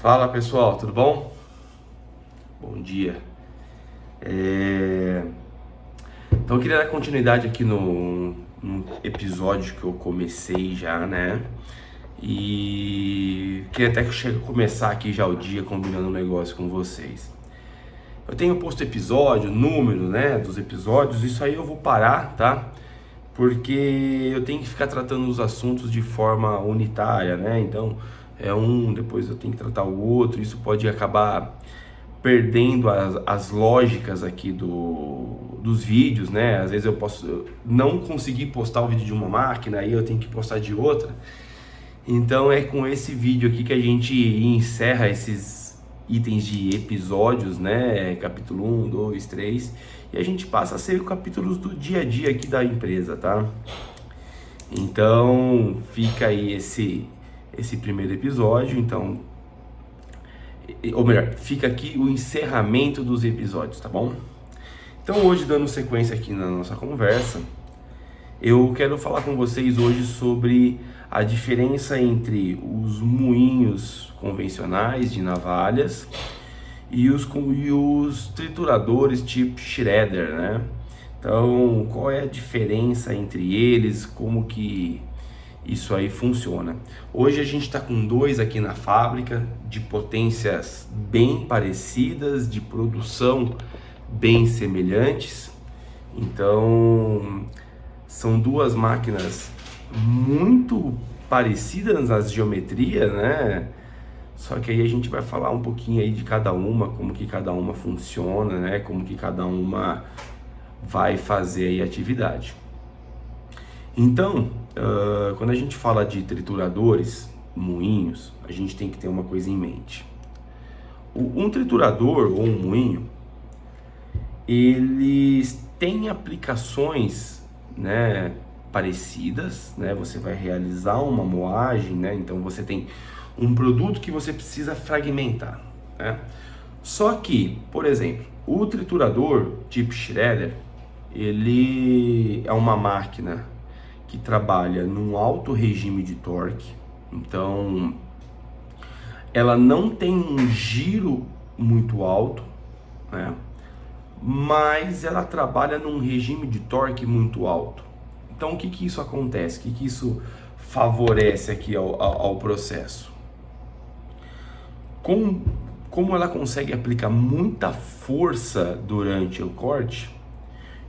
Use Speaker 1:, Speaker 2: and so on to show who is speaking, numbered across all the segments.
Speaker 1: Fala pessoal, tudo bom? Bom dia. É, Então eu queria dar continuidade aqui no episódio que eu comecei já, né? E queria até começar aqui já o dia combinando um negócio com vocês. Eu tenho posto episódio, número, né, dos episódios, isso aí eu vou parar, tá? Porque eu tenho que ficar tratando os assuntos de forma unitária, né? Então é um, depois eu tenho que tratar o outro, isso pode acabar perdendo as lógicas aqui dos vídeos, né? Às vezes eu posso não conseguir postar o vídeo de uma máquina, aí eu tenho que postar de outra. Então é com esse vídeo aqui que a gente encerra esses itens de episódios, né? Capítulo 1, 2, 3. E a gente passa a ser capítulos do dia a dia aqui da empresa, tá? Então fica aí esse primeiro episódio. Então, ou melhor, fica aqui o encerramento dos episódios, tá bom? Então hoje, dando sequência aqui na nossa conversa, eu quero falar com vocês hoje sobre a diferença entre os moinhos convencionais de navalhas e os trituradores tipo shredder, né? Então, qual é a diferença entre eles, como que isso aí funciona. Hoje a gente está com dois aqui na fábrica, de potências bem parecidas, de produção bem semelhantes. Então, são duas máquinas muito parecidas nas geometrias, né? Só que aí a gente vai falar um pouquinho aí de cada uma, como que cada uma funciona, né? Como que cada uma vai fazer aí a atividade. Então, quando a gente fala de trituradores, moinhos, a gente tem que ter uma coisa em mente. Um triturador ou um moinho, eles têm aplicações, né, parecidas, né? Você vai realizar uma moagem, né? Então você tem um produto que você precisa fragmentar, né? Só que, por exemplo, o triturador tipo shredder, ele é uma máquina que trabalha num alto regime de torque, então ela não tem um giro muito alto, né? Mas ela trabalha num regime de torque muito alto. Então o que que isso acontece? O que que isso favorece aqui ao processo? Como ela consegue aplicar muita força durante o corte,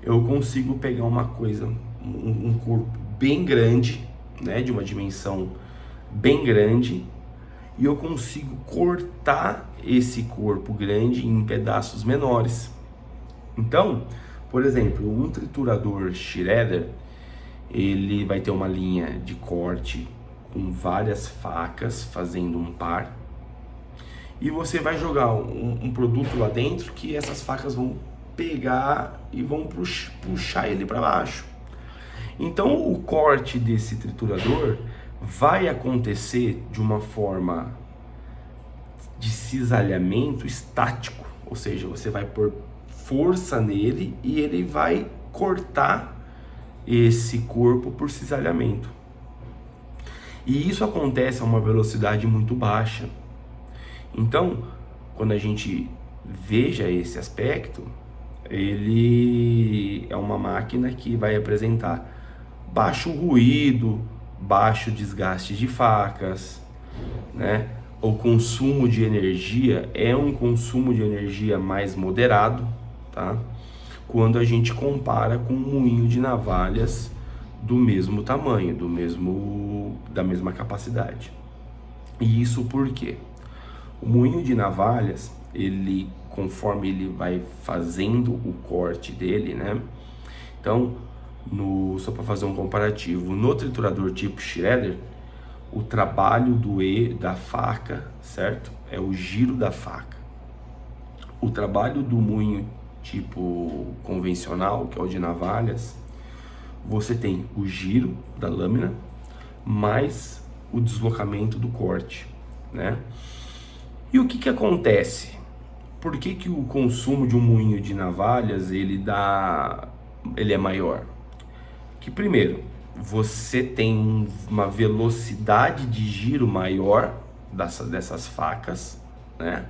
Speaker 1: eu consigo pegar uma coisa, um corpo bem grande, né, de uma dimensão bem grande, e eu consigo cortar esse corpo grande em pedaços menores. Então, por exemplo, um triturador shredder, ele vai ter uma linha de corte com várias facas fazendo um par, e você vai jogar um produto lá dentro que essas facas vão pegar e vão puxar ele para baixo. Então o corte desse triturador vai acontecer de uma forma de cisalhamento estático, ou seja, você vai pôr força nele e ele vai cortar esse corpo por cisalhamento. E isso acontece a uma velocidade muito baixa. Então, quando a gente veja esse aspecto, ele é uma máquina que vai apresentar baixo ruído, baixo desgaste de facas, né? O consumo de energia é um consumo de energia mais moderado, tá? Quando a gente compara com um moinho de navalhas do mesmo tamanho, da mesma capacidade. E isso por quê? O moinho de navalhas, ele, conforme ele vai fazendo o corte dele, né? Então, só para fazer um comparativo, no triturador tipo shredder, o trabalho da faca, certo? É o giro da faca. O trabalho do moinho tipo convencional, que é o de navalhas, você tem o giro da lâmina mais o deslocamento do corte, né? E o que que acontece? Por que que o consumo de um moinho de navalhas ele é maior? Que primeiro, você tem uma velocidade de giro maior dessas facas, né?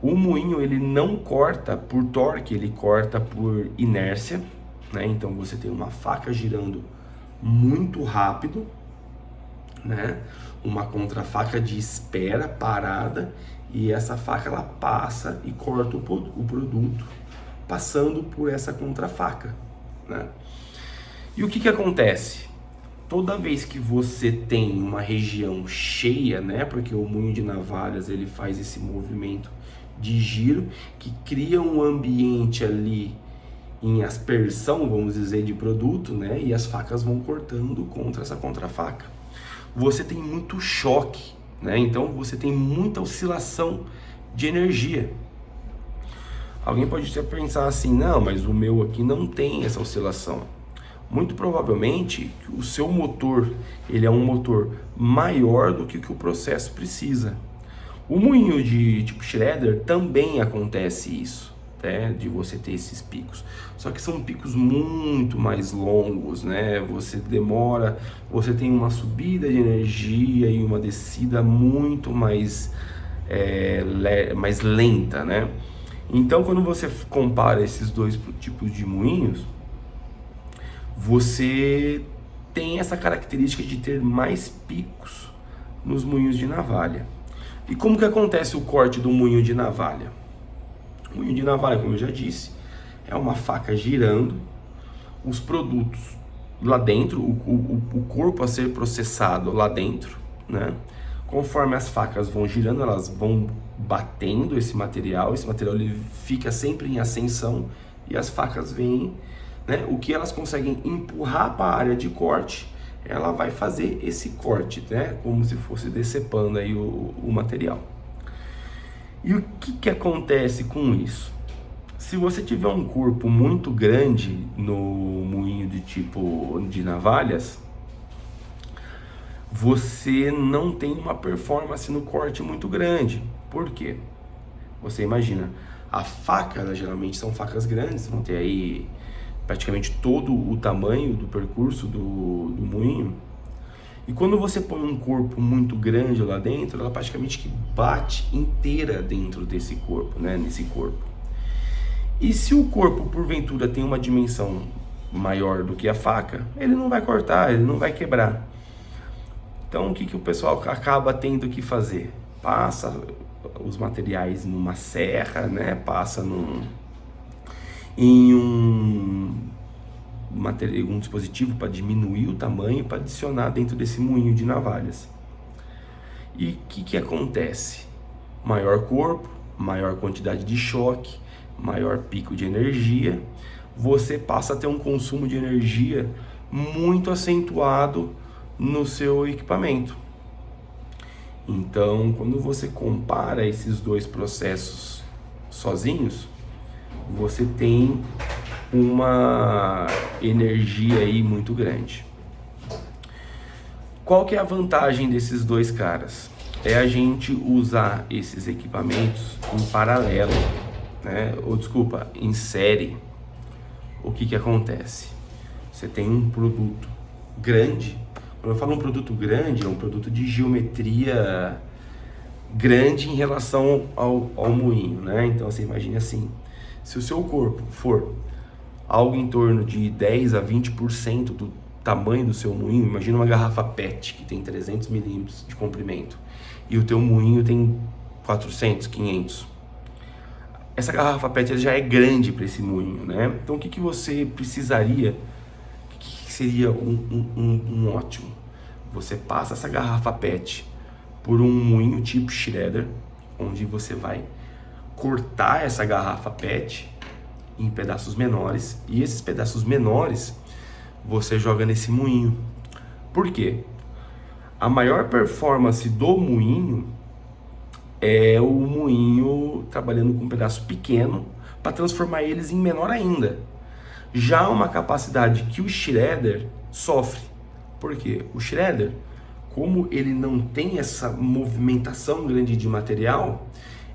Speaker 1: O moinho ele não corta por torque, ele corta por inércia, né? Então você tem uma faca girando muito rápido, né? Uma contrafaca de espera parada, e essa faca ela passa e corta o produto passando por essa contrafaca, né? E o que acontece? Toda vez que você tem uma região cheia, né? Porque o moinho de navalhas ele faz esse movimento de giro que cria um ambiente ali em aspersão, vamos dizer, de produto, né? E as facas vão cortando contra essa contrafaca. Você tem muito choque, né? Então você tem muita oscilação de energia. Alguém pode até pensar assim, não, mas o meu aqui não tem essa oscilação. Muito provavelmente o seu motor ele é um motor maior do que o processo precisa. O moinho de tipo shredder também acontece isso, né? De você ter esses picos. Só que são picos muito mais longos, né? Você demora, você tem uma subida de energia e uma descida muito mais, mais lenta, né? Então, quando você compara esses dois tipos de moinhos, você tem essa característica de ter mais picos nos moinhos de navalha. E como que acontece o corte do moinho de navalha? O moinho de navalha, como eu já disse, é uma faca girando, os produtos lá dentro, o corpo a ser processado lá dentro, né? Conforme as facas vão girando, elas vão batendo esse material ele fica sempre em ascensão e as facas vêm, né? O que elas conseguem empurrar para a área de corte, ela vai fazer esse corte, né? Como se fosse decepando aí o material. E o que acontece com isso? Se você tiver um corpo muito grande no moinho de tipo de navalhas, você não tem uma performance no corte muito grande. Por quê? Você imagina, a faca, elas geralmente são facas grandes, vão ter aí praticamente todo o tamanho do percurso do moinho. E quando você põe um corpo muito grande lá dentro, ela praticamente que bate inteira dentro desse corpo, né? Nesse corpo. E se o corpo, porventura, tem uma dimensão maior do que a faca, ele não vai cortar, ele não vai quebrar. Então, o que o pessoal acaba tendo que fazer? Passa os materiais numa serra, né? Passa em um dispositivo para diminuir o tamanho, para adicionar dentro desse moinho de navalhas. E o que acontece? Maior corpo, maior quantidade de choque, maior pico de energia, você passa a ter um consumo de energia muito acentuado no seu equipamento. Então, quando você compara esses dois processos sozinhos, você tem uma energia aí muito grande. Qual que é a vantagem desses dois caras? É a gente usar esses equipamentos em paralelo, né? Ou desculpa, em série. O que acontece? Você tem um produto grande. Quando eu falo um produto grande, é um produto de geometria grande em relação ao moinho, né? Então você imagina assim, se o seu corpo for algo em torno de 10 a 20% do tamanho do seu moinho, imagina uma garrafa PET que tem 300 milímetros de comprimento e o teu moinho tem 400, 500. Essa garrafa PET já é grande para esse moinho, né? Então o que você precisaria, o que seria um ótimo? Você passa essa garrafa PET por um moinho tipo shredder, onde você vai cortar essa garrafa PET em pedaços menores, e esses pedaços menores você joga nesse moinho. Por quê? A maior performance do moinho é o moinho trabalhando com um pedaço pequeno para transformar eles em menor ainda. Já uma capacidade que o shredder sofre. Por quê? O shredder, como ele não tem essa movimentação grande de material,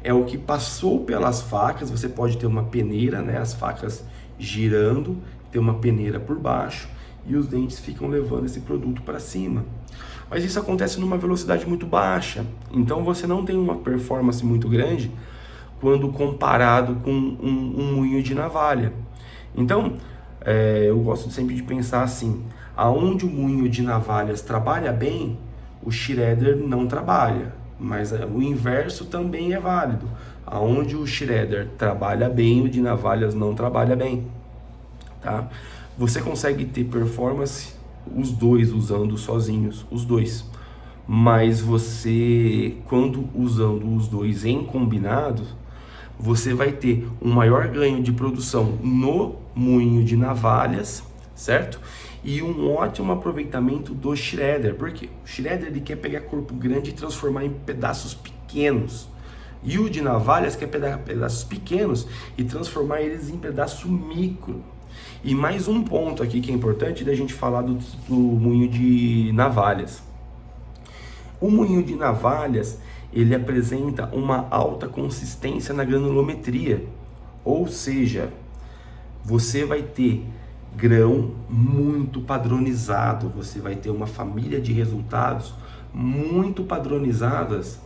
Speaker 1: é o que passou pelas facas. Você pode ter uma peneira, né? As facas girando, ter uma peneira por baixo e os dentes ficam levando esse produto para cima. mas isso acontece numa velocidade muito baixa. Então você não tem uma performance muito grande quando comparado com um moinho de navalha. Então, eu gosto sempre de pensar assim, aonde o moinho de navalhas trabalha bem, o shredder não trabalha, mas o inverso também é válido. Aonde o shredder trabalha bem, o de navalhas não trabalha bem, tá? Você consegue ter performance os dois usando sozinhos, os dois. Mas você, quando usando os dois em combinado, você vai ter um maior ganho de produção no moinho de navalhas, certo? E um ótimo aproveitamento do shredder, porque o shredder ele quer pegar corpo grande e transformar em pedaços pequenos. E o de navalhas quer pegar pedaços pequenos e transformar eles em pedaço micro. E mais um ponto aqui que é importante da gente falar do moinho de navalhas. O moinho de navalhas, ele apresenta uma alta consistência na granulometria, ou seja, você vai ter grão muito padronizado, você vai ter uma família de resultados muito padronizadas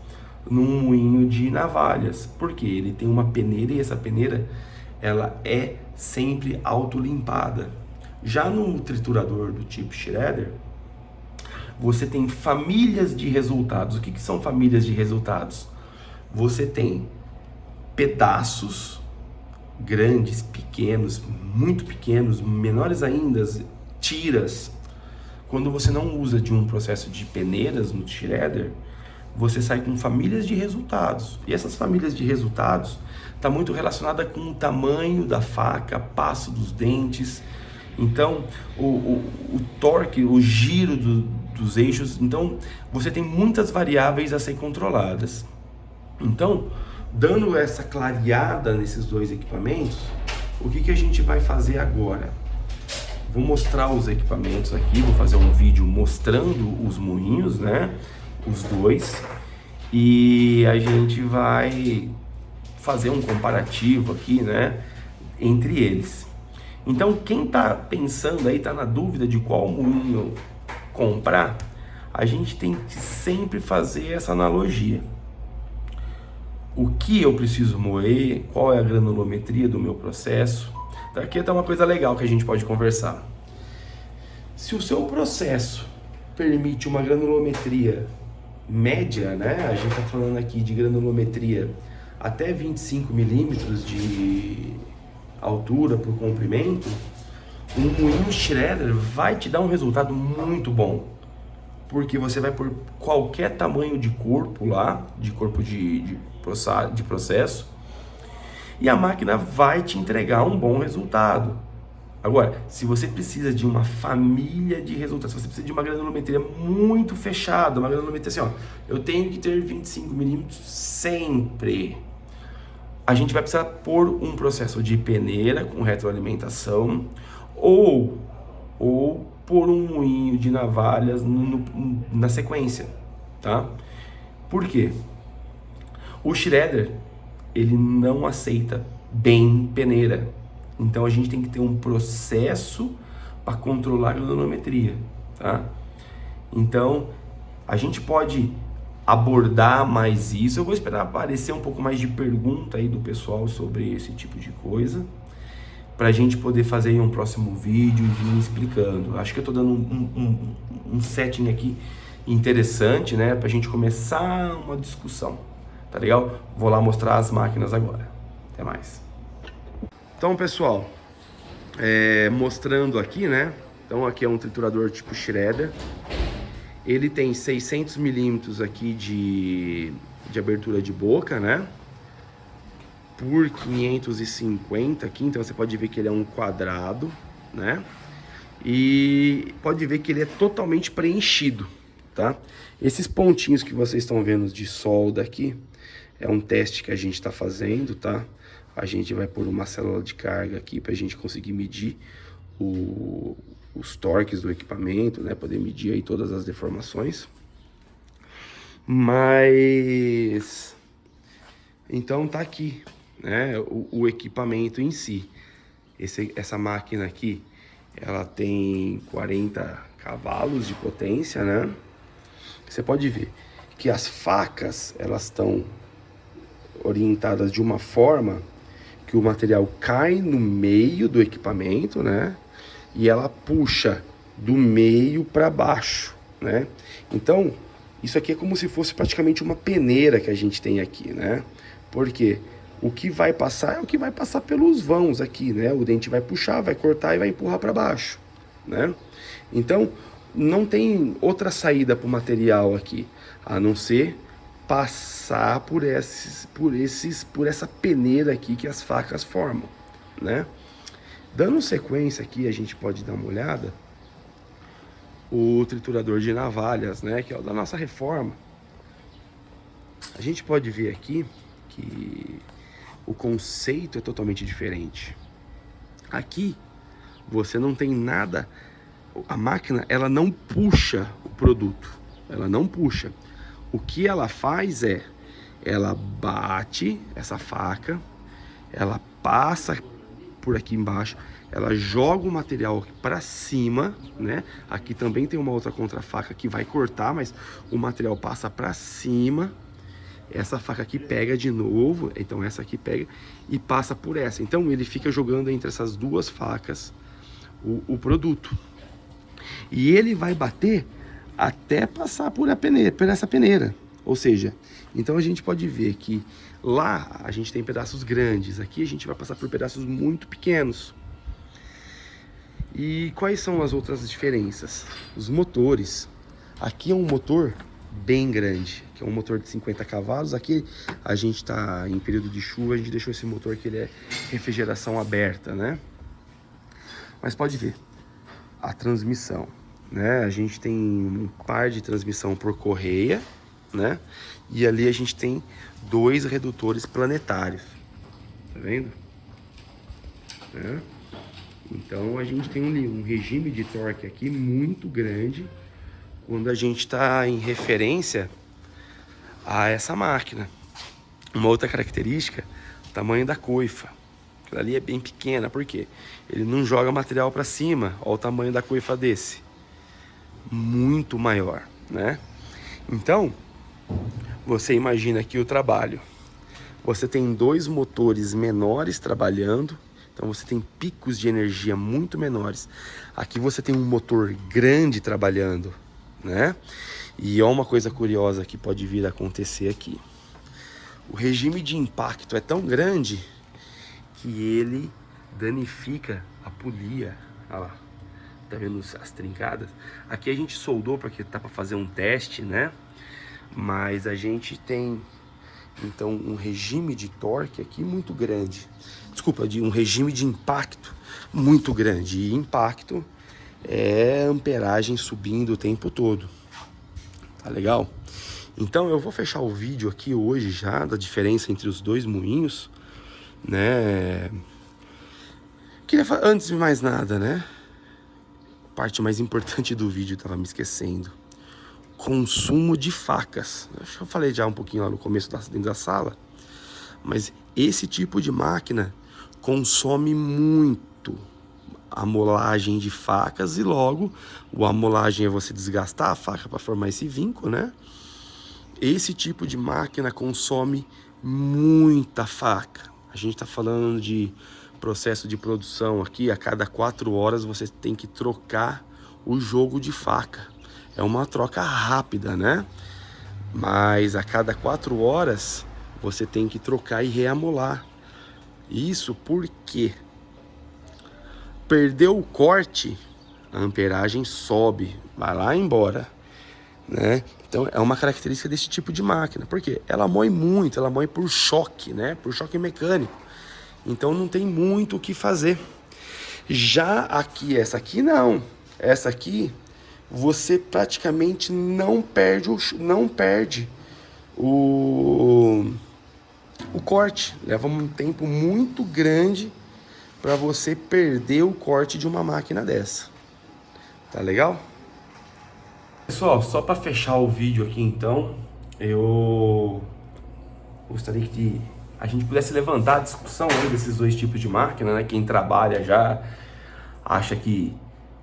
Speaker 1: num moinho de navalhas, porque ele tem uma peneira e essa peneira ela é sempre autolimpada. Já no triturador do tipo shredder, você tem famílias de resultados. O que são famílias de resultados? Você tem pedaços grandes, pequenos, muito pequenos, menores ainda, tiras. Quando você não usa de um processo de peneiras no shredder, você sai com famílias de resultados. E essas famílias de resultados está muito relacionada com o tamanho da faca, passo dos dentes. Então, o torque, o giro dos eixos. Então, você tem muitas variáveis a ser controladas. Então, dando essa clareada nesses dois equipamentos, o que a gente vai fazer agora? Vou mostrar os equipamentos aqui, vou fazer um vídeo mostrando os moinhos, né? Os dois. E a gente vai fazer um comparativo aqui, né? Entre eles. Então, quem está pensando aí, está na dúvida de qual moinho comprar, a gente tem que sempre fazer essa analogia. O que eu preciso moer, qual é a granulometria do meu processo. Aqui está uma coisa legal que a gente pode conversar. Se o seu processo permite uma granulometria média, né? A gente está falando aqui de granulometria até 25 milímetros de altura por comprimento, um moinho shredder vai te dar um resultado muito bom, porque você vai por qualquer tamanho de corpo lá, de corpo de processo, e a máquina vai te entregar um bom resultado. Agora, se você precisa de uma família de resultados, se você precisa de uma granulometria muito fechada, uma granulometria assim, ó, eu tenho que ter 25 milímetros sempre, a gente vai precisar pôr um processo de peneira com retroalimentação ou pôr um moinho de navalhas na sequência, tá? Por quê? O shredder, ele não aceita bem peneira. Então a gente tem que ter um processo para controlar a granulometria, tá? Então a gente pode abordar mais isso. Eu vou esperar aparecer um pouco mais de pergunta aí do pessoal sobre esse tipo de coisa, para a gente poder fazer em um próximo vídeo e vir explicando. Acho que eu estou dando um setting aqui interessante, né, para a gente começar uma discussão, tá legal? Vou lá mostrar as máquinas agora. Até mais. Então, pessoal, mostrando aqui, né? Então aqui é um triturador tipo shredder. Ele tem 600 milímetros aqui de abertura de boca, né? Por 550 aqui, então você pode ver que ele é um quadrado, né? E pode ver que ele é totalmente preenchido, tá? Esses pontinhos que vocês estão vendo de solda aqui, é um teste que a gente está fazendo, tá? A gente vai pôr uma célula de carga aqui para a gente conseguir medir os torques do equipamento, né? Poder medir aí todas as deformações. Mas então tá aqui, né? O equipamento em si. Essa máquina aqui, ela tem 40 cavalos de potência, né? você pode ver que as facas, elas estão orientadas de uma forma que o material cai no meio do equipamento, né? E ela puxa do meio para baixo, né? Então, isso aqui é como se fosse praticamente uma peneira que a gente tem aqui, né? Porque o que vai passar é o que vai passar pelos vãos aqui, né? O dente vai puxar, vai cortar e vai empurrar para baixo, né? Então, não tem outra saída para o material aqui, a não ser passar por essa peneira aqui que as facas formam, né? Dando sequência aqui, a gente pode dar uma olhada o triturador de navalhas, né, que é o da nossa reforma. A gente pode ver aqui que o conceito é totalmente diferente. Aqui você não tem nada, a máquina ela não puxa o produto, ela não puxa. O que ela faz é, ela bate essa faca, ela passa por aqui embaixo, ela joga o material para cima, né? Aqui também tem uma outra contrafaca que vai cortar, mas o material passa para cima. Essa faca aqui pega de novo, então essa aqui pega e passa por essa. Então ele fica jogando entre essas duas facas o produto. E ele vai bater até passar por essa peneira. Ou seja, então a gente pode ver que lá a gente tem pedaços grandes, aqui a gente vai passar por pedaços muito pequenos. E quais são as outras diferenças? Os motores. Aqui é um motor bem grande, que é um motor de 50 cavalos. Aqui a gente está em período de chuva, a gente deixou esse motor que ele é refrigeração aberta, né? Mas pode ver a transmissão, né? A gente tem um par de transmissão por correia, né? E ali a gente tem 2 redutores planetários, tá vendo? Né? Então a gente tem um regime de torque aqui muito grande quando a gente está em referência a essa máquina. Uma outra característica, o tamanho da coifa. Aquela ali é bem pequena, por quê? Ele não joga material para cima. Olha o tamanho da coifa desse. Muito maior, né? Então, você imagina aqui o trabalho. Você tem 2 motores menores trabalhando. Então você tem picos de energia muito menores. Aqui você tem um motor grande trabalhando, né? E é uma coisa curiosa que pode vir a acontecer aqui. O regime de impacto é tão grande que ele danifica a polia. Olha lá, tá vendo as trincadas? Aqui a gente soldou porque tá para fazer um teste, né? Mas a gente tem então um regime de torque aqui muito grande. Desculpa, de um regime de impacto muito grande. E impacto é amperagem subindo o tempo todo. Tá legal? Então eu vou fechar o vídeo aqui hoje já da diferença entre os 2 moinhos, né? Antes de mais nada, né? A parte mais importante do vídeo, tava me esquecendo. Consumo de facas. Acho que eu falei já um pouquinho lá no começo dentro da sala. Mas esse tipo de máquina consome muito a molagem de facas e logo a molagem é você desgastar a faca para formar esse vinco, né? Esse tipo de máquina consome muita faca. A gente está falando de processo de produção aqui, a cada 4 horas você tem que trocar o jogo de faca. É uma troca rápida, né? Mas a cada 4 horas você tem que trocar e reamolar. Isso porque perdeu o corte, a amperagem sobe, vai lá embora, né? Então é uma característica desse tipo de máquina. Por quê? Ela moe muito, ela moe por choque, né? Por choque mecânico. Então não tem muito o que fazer. Já aqui, essa aqui não. Essa aqui você praticamente não perde o corte. Leva um tempo muito grande para você perder o corte de uma máquina dessa. Tá legal? Pessoal, só para fechar o vídeo aqui então, eu gostaria que a gente pudesse levantar a discussão aí desses 2 tipos de máquina, né? Quem trabalha já acha que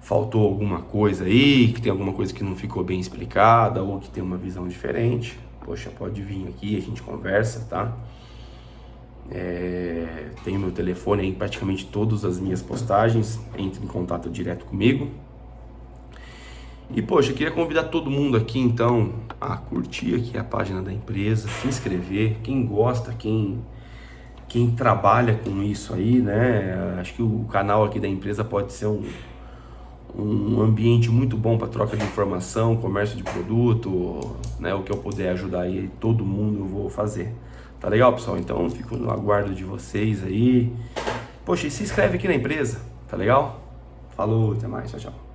Speaker 1: faltou alguma coisa aí, que tem alguma coisa que não ficou bem explicada ou que tem uma visão diferente, poxa, pode vir aqui, a gente conversa, tá? Tenho meu telefone aí em praticamente todas as minhas postagens, entre em contato direto comigo. E poxa, eu queria convidar todo mundo aqui então a curtir aqui a página da empresa, se inscrever, quem gosta, quem trabalha com isso aí, né? Acho que o canal aqui da empresa pode ser um ambiente muito bom para troca de informação, comércio de produto, né? O que eu puder ajudar aí todo mundo eu vou fazer. Tá legal, pessoal? Então fico no aguardo de vocês aí. Poxa, e se inscreve aqui na empresa, tá legal? Falou, até mais, tchau, tchau.